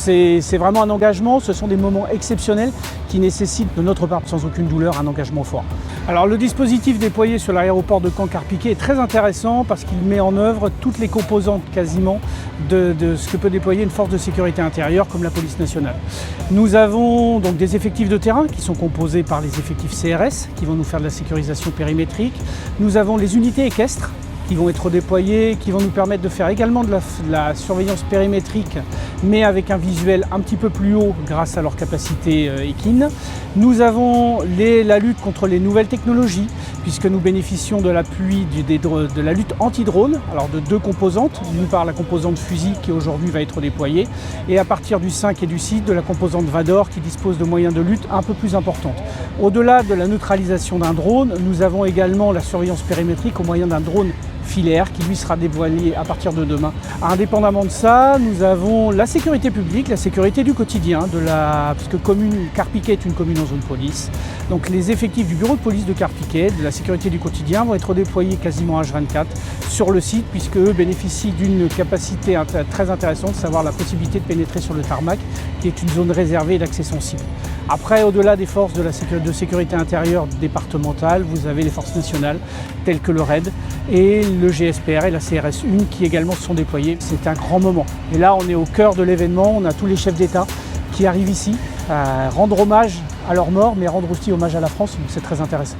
c'est vraiment un engagement, ce sont des moments exceptionnels qui nécessitent de notre part, sans aucune douleur, un engagement fort. Alors le dispositif déployé sur l'aéroport de Caen-Carpiquet est très intéressant parce qu'il met en œuvre toutes les composantes quasiment de ce que peut déployer une force de sécurité intérieure comme la police nationale. Nous avons donc des effectifs de terrain qui sont composés par les effectifs CRS qui vont nous faire de la sécurisation périmétrique. Nous avons les unités équestres qui vont être déployés, qui vont nous permettre de faire également de la surveillance périmétrique, mais avec un visuel un petit peu plus haut grâce à leur capacité équine. Nous avons la lutte contre les nouvelles technologies, puisque nous bénéficions de l'appui de la lutte anti-drone, alors de deux composantes. D'une part la composante fusil qui aujourd'hui va être déployée, et à partir du 5 et du 6 de la composante Vador qui dispose de moyens de lutte un peu plus importants. Au-delà de la neutralisation d'un drone, nous avons également la surveillance périmétrique au moyen d'un drone filaire qui lui sera dévoilé à partir de demain. Indépendamment de ça, nous avons la sécurité publique, la sécurité du quotidien, puisque Carpiquet est une commune en zone police. Donc les effectifs du bureau de police de Carpiquet, de la sécurité du quotidien, vont être déployés quasiment H24 sur le site, puisque eux bénéficient d'une capacité très intéressante, de savoir la possibilité de pénétrer sur le tarmac, qui est une zone réservée d'accès sensible. Après, au-delà des forces de sécurité intérieure départementale, vous avez les forces nationales, telles que le RAID, et le GSPR et la CRS 1 qui également se sont déployés. C'est un grand moment. Et là, on est au cœur de l'événement. On a tous les chefs d'État qui arrivent ici à rendre hommage à leur mort, mais rendre aussi hommage à la France. Donc c'est très intéressant.